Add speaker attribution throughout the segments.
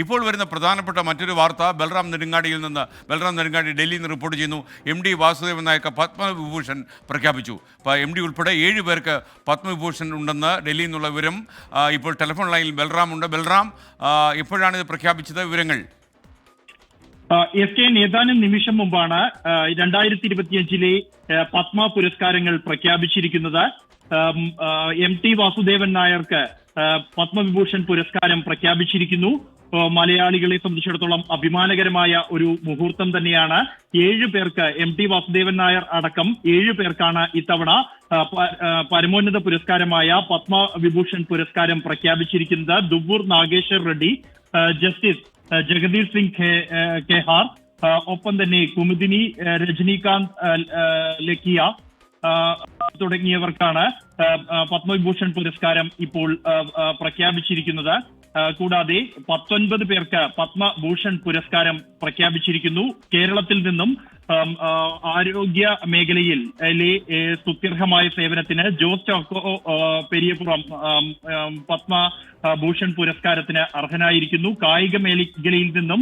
Speaker 1: ഇപ്പോൾ വരുന്ന പ്രധാനപ്പെട്ട മറ്റൊരു വാർത്ത ബൽറാം നെടുങ്ങാടി ഡൽഹിയിൽ നിന്ന് റിപ്പോർട്ട് ചെയ്യുന്നു. MD വാസുദേവൻ നായർക്ക് പത്മവിഭൂഷൺ പ്രഖ്യാപിച്ചു. MD ഉൾപ്പെടെ 7 പേർക്ക് പത്മവിഭൂഷൺ ഉണ്ടെന്ന് ഡൽഹിയിൽ നിന്നുള്ള വിവരം. ഇപ്പോൾ ടെലിഫോൺ ലൈനിൽ ബൽറാം ഉണ്ട്. ബൽറാം, എപ്പോഴാണ് ഇത് പ്രഖ്യാപിച്ചത്? വിവരങ്ങൾ.
Speaker 2: SK ഏതാനും നിമിഷം മുമ്പാണ് 2025 പത്മ പുരസ്കാരങ്ങൾ പ്രഖ്യാപിച്ചിരിക്കുന്നത്. MT വാസുദേവൻ നായർക്ക് പത്മവിഭൂഷൺ പുരസ്കാരം പ്രഖ്യാപിച്ചിരിക്കുന്നു. മലയാളികളെ സംബന്ധിച്ചിടത്തോളം അഭിമാനകരമായ ഒരു മുഹൂർത്തം തന്നെയാണ്. 7 പേർക്ക്, MT വാസുദേവൻ നായർ അടക്കം 7 പേർക്കാണ് ഇത്തവണ പരമോന്നത പുരസ്കാരമായ പത്മവിഭൂഷൺ പുരസ്കാരം പ്രഖ്യാപിച്ചിരിക്കുന്നത്. ദുവ്വൂർ നാഗേശ്വർ റെഡ്ഡി, ജസ്റ്റിസ് ജഗദീർ സിംഗ് കെഹാർ, ഒപ്പം തന്നെ കുമുദിനി, രജനീകാന്ത് ലക്കിയ തുടങ്ങിയവർക്കാണ് പത്മവിഭൂഷൺ പുരസ്കാരം ഇപ്പോൾ പ്രഖ്യാപിച്ചിരിക്കുന്നത്. കൂടാതെ 19 പേർക്ക് പത്മഭൂഷൺ പുരസ്കാരം പ്രഖ്യാപിച്ചിരിക്കുന്നു. കേരളത്തിൽ നിന്നും ആരോഗ്യ മേഖലയിൽ സ്തുത്യർഹമായ സേവനത്തിന് ജോസ് ചാക്കോ പെരിയപുറം പത്മഭൂഷൺ പുരസ്കാരത്തിന് അർഹനായിരിക്കുന്നു. കായിക മേഖലയിൽ നിന്നും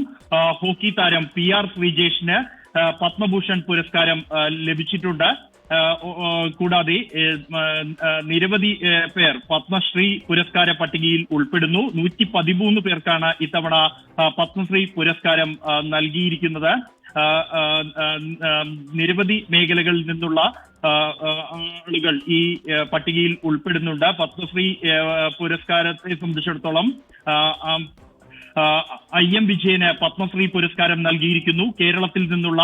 Speaker 2: ഹോക്കി താരം PR ശ്രീജേഷിന് പത്മഭൂഷൺ പുരസ്കാരം ലഭിച്ചിട്ടുണ്ട്. കൂടാതെ നിരവധി പേർ പത്മശ്രീ പുരസ്കാര പട്ടികയിൽ ഉൾപ്പെടുന്നു. 113 പേർക്കാണ് ഇത്തവണ പത്മശ്രീ പുരസ്കാരം നൽകിയിരിക്കുന്നത്. നിരവധി മേഖലകളിൽ നിന്നുള്ള ആളുകൾ ഈ പട്ടികയിൽ ഉൾപ്പെടുന്നുണ്ട്. പത്മശ്രീ പുരസ്കാരത്തെ സംബന്ധിച്ചിടത്തോളം IM വിജയന് പത്മശ്രീ പുരസ്കാരം നൽകിയിരിക്കുന്നു. കേരളത്തിൽ നിന്നുള്ള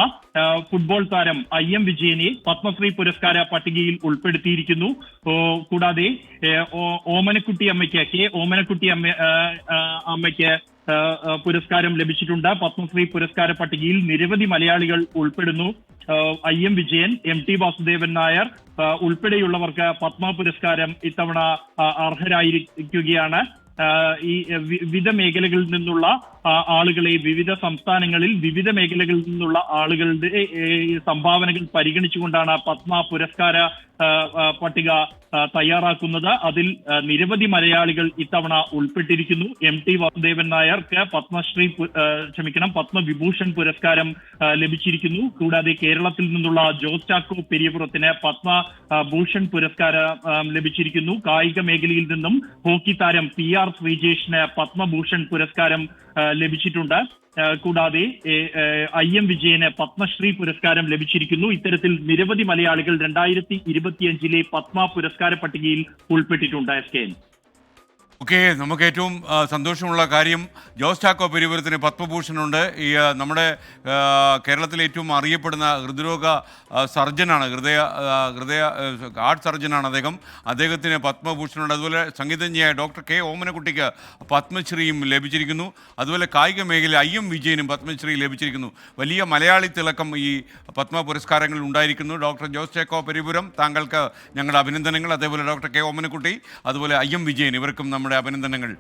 Speaker 2: ഫുട്ബോൾ താരം IM വിജയനെ പത്മശ്രീ പുരസ്കാര പട്ടികയിൽ ഉൾപ്പെടുത്തിയിരിക്കുന്നു. കൂടാതെ ഓമനക്കുട്ടി അമ്മയ്ക്ക്, ഓമനക്കുട്ടി അമ്മയ്ക്ക് പുരസ്കാരം ലഭിച്ചിട്ടുണ്ട്. പത്മശ്രീ പുരസ്കാര പട്ടികയിൽ നിരവധി മലയാളികൾ ഉൾപ്പെടുന്നു. IM വിജയൻ, MT വാസുദേവൻ നായർ ഉൾപ്പെടെയുള്ളവർക്ക് പത്മ പുരസ്കാരം ഇത്തവണ അർഹരായിരിക്കുകയാണ്. ഈ വിവിധ മേഖലകളിൽ നിന്നുള്ള ആളുകളെ, വിവിധ സംസ്ഥാനങ്ങളിൽ വിവിധ മേഖലകളിൽ നിന്നുള്ള ആളുകളുടെ സംഭാവനകൾ പരിഗണിച്ചുകൊണ്ടാണ് പത്മ പുരസ്കാര പട്ടിക തയ്യാറാക്കുന്നത്. അതിൽ നിരവധി മലയാളികൾ ഇത്തവണ ഉൾപ്പെട്ടിരിക്കുന്നു. MT വാസുദേവൻ നായർക്ക് പത്മവിഭൂഷൺ പുരസ്കാരം ലഭിച്ചിരിക്കുന്നു. കൂടാതെ കേരളത്തിൽ നിന്നുള്ള ജോസ് ചാക്കോ പെരിയപുറത്തിന് പത്മഭൂഷൺ പുരസ്കാരം ലഭിച്ചിരിക്കുന്നു. കായിക മേഖലയിൽ നിന്നും ഹോക്കി താരം PR ശ്രീജേഷിന് പത്മഭൂഷൺ പുരസ്കാരം ലഭിച്ചിട്ടുണ്ട്. കൂടാതെ IM വിജയന് പത്മശ്രീ പുരസ്കാരം ലഭിച്ചിരിക്കുന്നു. ഇത്തരത്തിൽ നിരവധി മലയാളികൾ 2025 പത്മ പുരസ്കാര പട്ടികയിൽ ഉൾപ്പെട്ടിട്ടുണ്ട്. SK
Speaker 1: ഓക്കെ, നമുക്ക് ഏറ്റവും സന്തോഷമുള്ള കാര്യം ജോസ് ചാക്കോ പെരിയപുരത്തിന് പത്മഭൂഷൺ ഉണ്ട്. ഈ നമ്മുടെ കേരളത്തിലെ ഏറ്റവും അറിയപ്പെടുന്ന ഹൃദ്രോഗ സർജനാണ്, ഹൃദയ ഹാർട്ട് സർജനാണ് അദ്ദേഹത്തിന് പത്മഭൂഷണുണ്ട്. അതുപോലെ സംഗീതജ്ഞയായ ഡോക്ടർ K ഓമനക്കുട്ടിക്ക് പത്മശ്രീയും ലഭിച്ചിരിക്കുന്നു. അതുപോലെ കായിക മേഖല IM വിജയനും പത്മശ്രീ ലഭിച്ചിരിക്കുന്നു. വലിയ മലയാളി തിളക്കം ഈ പത്മ പുരസ്കാരങ്ങളിൽ ഉണ്ടായിരിക്കുന്നു. ഡോക്ടർ ജോസ് ചാക്കോ പെരിയപുരം, താങ്കൾക്ക് ഞങ്ങളുടെ അഭിനന്ദനങ്ങൾ. അതേപോലെ ഡോക്ടർ K ഓമനക്കുട്ടി, അതുപോലെ IM വിജയൻ, ഇവർക്കും നമ്മുടെ അഭിനന്ദനങ്ങൾ.